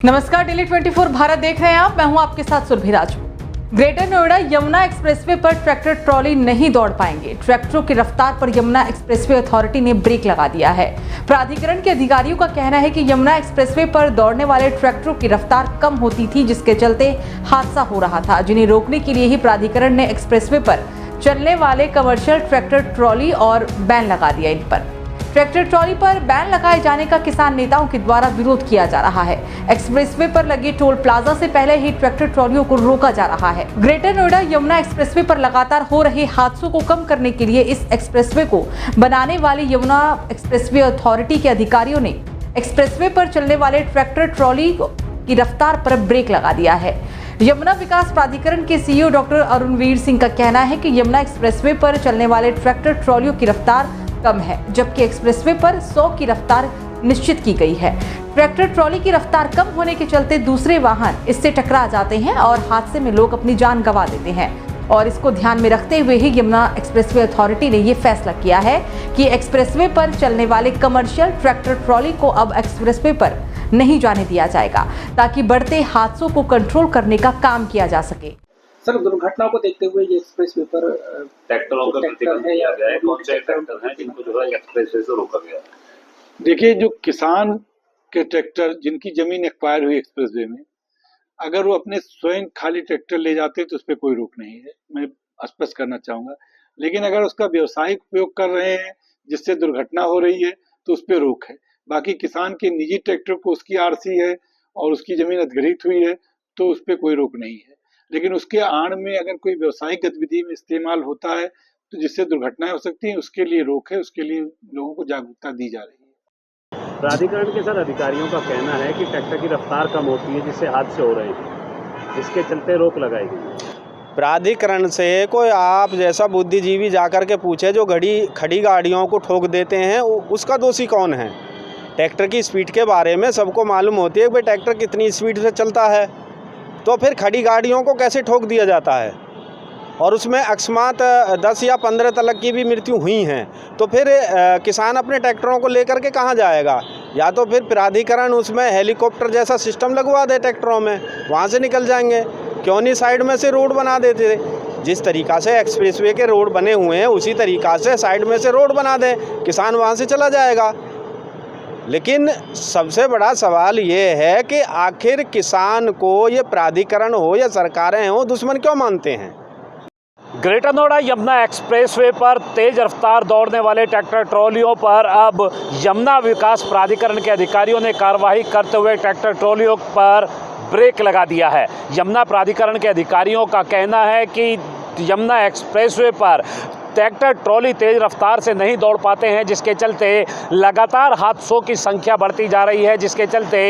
नमस्कार, डेली 24 भारत देख रहे हैं आप। मैं हूं आपके साथ सुरभि राजू। ग्रेटर नोएडा यमुना एक्सप्रेसवे पर ट्रैक्टर ट्रॉली नहीं दौड़ पाएंगे। ट्रैक्टरों की रफ्तार पर यमुना एक्सप्रेसवे अथॉरिटी ने ब्रेक लगा दिया है। प्राधिकरण के अधिकारियों का कहना है कि यमुना एक्सप्रेसवे पर दौड़ने वाले ट्रैक्टरों की रफ्तार कम होती थी, जिसके चलते हादसा हो रहा था, जिन्हें रोकने के लिए ही प्राधिकरण ने एक्सप्रेसवे पर चलने वाले कमर्शियल ट्रैक्टर ट्रॉली और बैन लगा दिया। इन पर ट्रैक्टर ट्रॉली पर बैन लगाए जाने का किसान नेताओं के द्वारा विरोध किया जा रहा है। एक्सप्रेसवे पर लगे टोल प्लाजा से पहले ही ट्रैक्टर ट्रॉलियों को रोका जा रहा है। ग्रेटर नोएडा यमुना एक्सप्रेसवे पर लगातार हो रहे हादसों को कम करने के लिए इस एक्सप्रेसवे को बनाने वाली यमुना एक्सप्रेसवे अथॉरिटी के अधिकारियों ने एक्सप्रेसवे पर चलने वाले ट्रैक्टर ट्रॉली की रफ्तार पर ब्रेक लगा दिया है। यमुना विकास प्राधिकरण के सीईओ डॉक्टर अरुणवीर सिंह का कहना है कि यमुना एक्सप्रेसवे पर चलने वाले ट्रैक्टर ट्रॉलियों की रफ्तार कम है, जबकि एक्सप्रेसवे पर 100 की रफ्तार निश्चित की गई है। ट्रैक्टर ट्रॉली की रफ्तार कम होने के चलते दूसरे वाहन इससे टकरा जाते हैं और हादसे में लोग अपनी जान गंवा देते हैं। और इसको ध्यान में रखते हुए ही यमुना एक्सप्रेसवे अथॉरिटी ने ये फैसला किया है कि एक्सप्रेसवे पर चलने वाले कमर्शियल ट्रैक्टर ट्रॉली को अब एक्सप्रेसवे पर नहीं जाने दिया जाएगा, ताकि बढ़ते हादसों को कंट्रोल करने का काम किया जा सके। सर, दुर्घटनाओं को देखते हुए ये एक्सप्रेसवे पर ट्रैक्टरों का प्रतिबंध किया गया है। कौन से ट्रैक्टर हैं जिनको जो है एक्सप्रेसवे से रोका गया है? देखिए, जो किसान के ट्रैक्टर जिनकी जमीन एक्वायर हुई एक्सप्रेसवे में, अगर वो अपने स्वयं खाली ट्रैक्टर ले जाते हैं तो उस पर कोई रोक नहीं है, मैं स्पष्ट करना चाहूंगा। लेकिन अगर उसका व्यावसायिक उपयोग कर रहे हैं जिससे दुर्घटना हो रही है तो उस पर रोक है। बाकी किसान के निजी ट्रैक्टर को उसकी आरसी है और उसकी जमीन अधिग्रहित हुई है तो उस पर कोई रोक नहीं है। लेकिन उसके आड़ में अगर कोई व्यावसायिक गतिविधि में इस्तेमाल होता है तो जिससे दुर्घटनाएं हो सकती हैं, उसके लिए रोक है, उसके लिए लोगों को जागरूकता दी जा रही है। प्राधिकरण के सर अधिकारियों का कहना है कि ट्रैक्टर की रफ्तार कम होती है जिससे हादसे हो रहे हैं, इसके चलते रोक लगाई गई। प्राधिकरण से कोई आप जैसा बुद्धिजीवी जाकर के पूछे जो खड़ी गाड़ियों को ठोक देते हैं, उसका दोषी कौन है? ट्रैक्टर की स्पीड के बारे में सबको मालूम होती है कि भाई ट्रैक्टर कितनी स्पीड से चलता है, तो फिर खड़ी गाड़ियों को कैसे ठोक दिया जाता है? और उसमें अकस्मात 10 या 15 तक की भी मृत्यु हुई हैं, तो फिर किसान अपने ट्रैक्टरों को लेकर के कहाँ जाएगा? या तो फिर प्राधिकरण उसमें हेलीकॉप्टर जैसा सिस्टम लगवा दे ट्रैक्टरों में, वहाँ से निकल जाएंगे। क्यों नहीं साइड में से रोड बना देते? जिस तरीक़ा से एक्सप्रेसवे के रोड बने हुए हैं उसी तरीक़ा से साइड में से रोड बना दे, किसान वहाँ से चला जाएगा। लेकिन सबसे बड़ा सवाल ये है कि आखिर किसान को ये प्राधिकरण हो या सरकारें हो, दुश्मन क्यों मानते हैं? ग्रेटर नोएडा यमुना एक्सप्रेसवे पर तेज रफ्तार दौड़ने वाले ट्रैक्टर ट्रॉलियों पर अब यमुना विकास प्राधिकरण के अधिकारियों ने कार्रवाई करते हुए ट्रैक्टर ट्रॉलियों पर ब्रेक लगा दिया है। यमुना प्राधिकरण के अधिकारियों का कहना है कि यमुना एक्सप्रेसवे पर ट्रैक्टर ट्रॉली तेज रफ्तार से नहीं दौड़ पाते हैं, जिसके चलते लगातार हादसों की संख्या बढ़ती जा रही है, जिसके चलते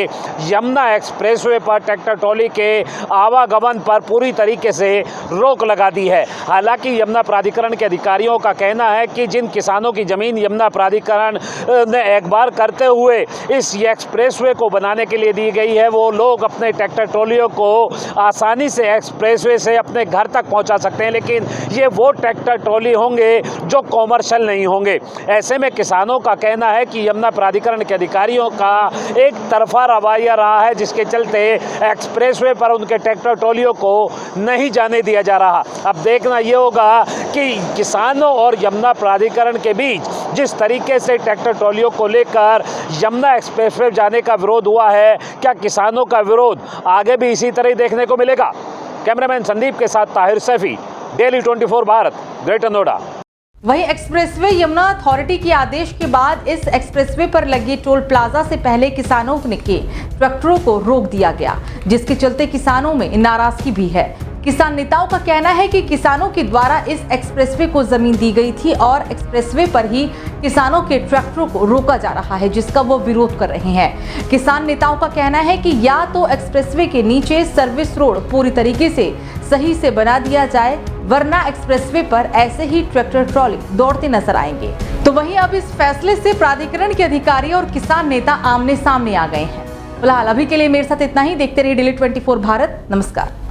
यमुना एक्सप्रेसवे पर ट्रैक्टर ट्रॉली के आवागमन पर पूरी तरीके से रोक लगा दी है। हालांकि यमुना प्राधिकरण के अधिकारियों का कहना है कि जिन किसानों की ज़मीन यमुना प्राधिकरण ने एक बार करते हुए इस एक्सप्रेसवे को बनाने के लिए दी गई है, वो लोग अपने ट्रैक्टर ट्रॉलियों को आसानी से एक्सप्रेसवे से अपने घर तक पहुँचा सकते हैं, लेकिन ये वो ट्रैक्टर ट्रॉली होंगे जो कॉमर्शियल नहीं होंगे। ऐसे में किसानों का कहना है कि यमुना प्राधिकरण के अधिकारियों का एक तरफा रवैया रहा है, जिसके चलते एक्सप्रेसवे पर उनके ट्रैक्टर ट्रॉलियों को नहीं जाने दिया जा रहा। अब देखना ये होगा कि किसानों और यमुना प्राधिकरण के बीच जिस तरीके से ट्रैक्टर ट्रॉलियों को लेकर यमुना एक्सप्रेसवे जाने का विरोध हुआ है, क्या किसानों का विरोध आगे भी इसी तरह देखने को मिलेगा? कैमरामैन संदीप के साथ ताहिर सैफी, डेली 24 भारत, ग्रेटर नोएडा। वहीं एक्सप्रेसवे यमुना अथॉरिटी के आदेश के बाद इस एक्सप्रेसवे पर लगे टोल प्लाजा से पहले किसानों के ट्रैक्टरों को रोक दिया गया, जिसके चलते किसानों में नाराजगी भी है। किसान नेताओं का कहना है कि किसानों के द्वारा इस एक्सप्रेसवे को जमीन दी गई थी और एक्सप्रेसवे पर ही किसानों के ट्रैक्टरों को रोका जा रहा है, जिसका वो विरोध कर रहे हैं। किसान नेताओं का कहना है कि या तो एक्सप्रेसवे के नीचे सर्विस रोड पूरी तरीके से सही से बना दिया जाए, वरना एक्सप्रेसवे पर ऐसे ही ट्रैक्टर ट्रॉली दौड़ते नजर आएंगे। तो वहीं अब इस फैसले से प्राधिकरण के अधिकारी और किसान नेता आमने सामने आ गए हैं। फिलहाल अभी के लिए मेरे साथ इतना ही। देखते रहिए डेली 24 भारत। नमस्कार।